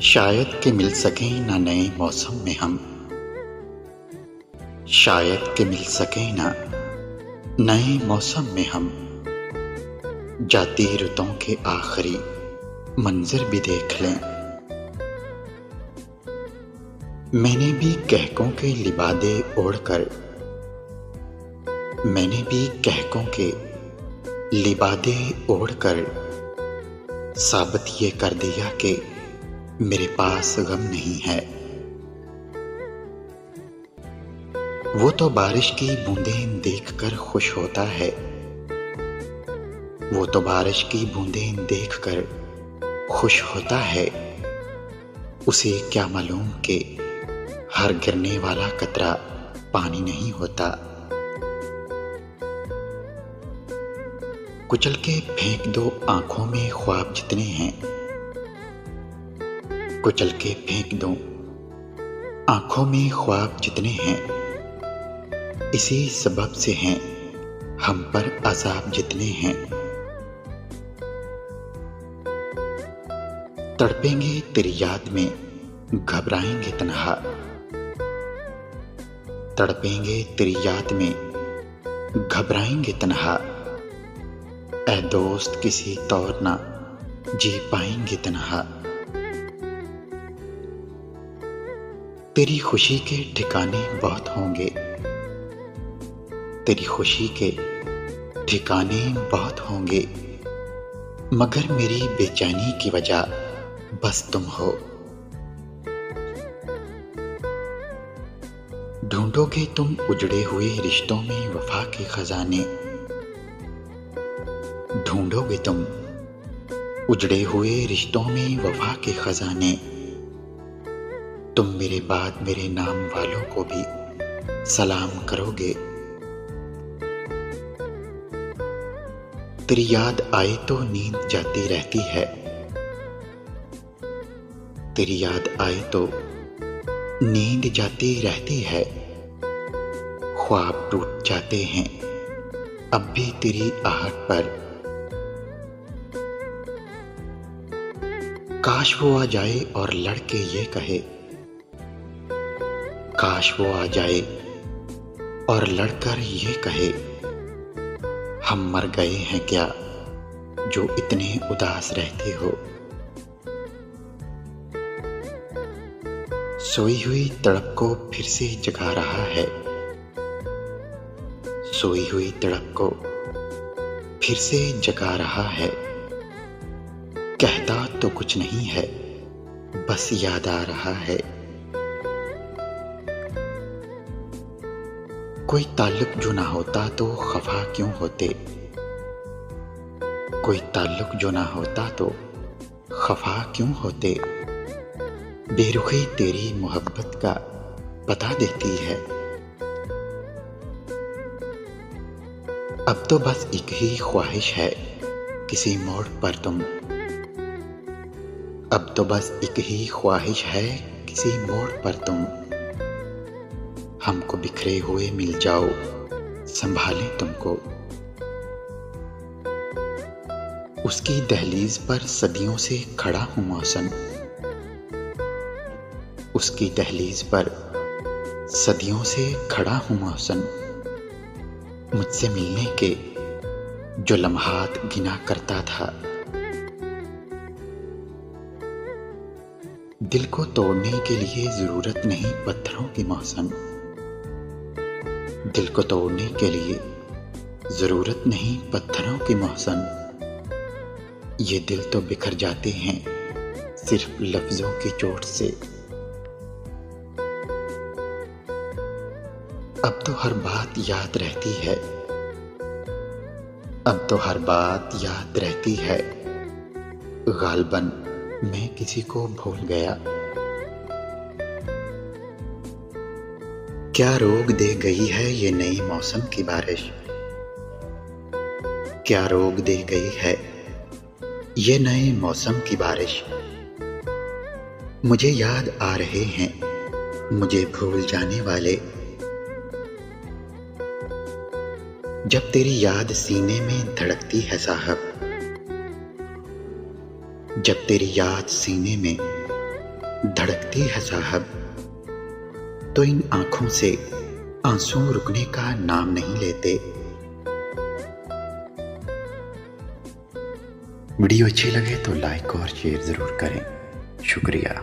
शायद कि मिल सकें ना नए मौसम में हम, शायद कि मिल सकें ना नए मौसम में हम, जाती रुतों के आखिरी मंजर भी देख लें। मैंने भी कहकों के लिबादे ओढ़कर, मैंने भी कहकों के लिबादे ओढ़कर साबित ये कर दिया कि मेरे पास गम नहीं है। वो तो बारिश की बूंदें देखकर खुश होता है, वो तो बारिश की बूंदें देखकर खुश होता है। उसे क्या मालूम कि हर गिरने वाला कतरा पानी नहीं होता। कुचल के फेंक दो आंखों में ख्वाब जितने हैं, कुचल के फेंक दो आंखों में ख्वाब जितने हैं। इसी सबब से हैं हम पर अज़ाब जितने हैं। तड़पेंगे तेरी याद में घबराएंगे तन्हा, तड़पेंगे तेरी याद में घबराएंगे तन्हा। ऐ दोस्त किसी तौर ना जी पाएंगे तन्हा। तेरी खुशी के ठिकाने बहुत होंगे, तेरी खुशी के ठिकाने बहुत होंगे, मगर मेरी बेचैनी की वजह बस तुम हो। ढूंढोगे तुम उजड़े हुए रिश्तों में वफा के खजाने, ढूंढोगे तुम उजड़े हुए रिश्तों में वफा के खजाने। तुम मेरे बाद मेरे नाम वालों को भी सलाम करोगे। तेरी याद आए तो नींद जाती रहती है, तेरी याद आए तो नींद जाती रहती है। ख्वाब टूट जाते हैं अब भी तेरी आहट पर। काश वो आ जाए और लड़के ये कहे, काश वो आ जाए और लड़कर ये कहे, हम मर गए हैं क्या जो इतने उदास रहते हो। सोई हुई तड़प को फिर से जगा रहा है, सोई हुई तड़प को फिर से जगा रहा है। कहता तो कुछ नहीं है, बस याद आ रहा है। कोई ताल्लुक जो ना होता तो खफा क्यों होते, कोई ताल्लुक जो ना होता तो खफा क्यों होते। बेरुखी तेरी मोहब्बत का बता देती है। अब तो बस एक ही ख्वाहिश है किसी मोड़ पर तुम, अब तो बस एक ही ख्वाहिश है किसी मोड़ पर तुम। हमको बिखरे हुए मिल जाओ संभालें तुमको। उसकी दहलीज पर सदियों से खड़ा हूं मौसम, उसकी दहलीज पर सदियों से खड़ा हूं मौसम। मुझसे मिलने के जो लम्हात गिना करता था, दिल को तोड़ने के लिए जरूरत नहीं पत्थरों की मौसम, दिल को तोड़ने के लिए जरूरत नहीं पत्थरों की मौसम। ये दिल तो बिखर जाते हैं सिर्फ लफ्जों की चोट से। अब तो हर बात याद रहती है, अब तो हर बात याद रहती है। गालबन मैं किसी को भूल गया। क्या रोक दे गई है ये नई मौसम की बारिश, क्या रोक दे गई है ये नए मौसम की बारिश। मुझे याद आ रहे हैं मुझे भूल जाने वाले, जब तेरी याद सीने में धड़कती है साहब, जब तेरी याद सीने में धड़कती है साहब, तो इन आंखों से आंसू रुकने का नाम नहीं लेते। वीडियो अच्छी लगे तो लाइक और शेयर ज़रूर करें। शुक्रिया।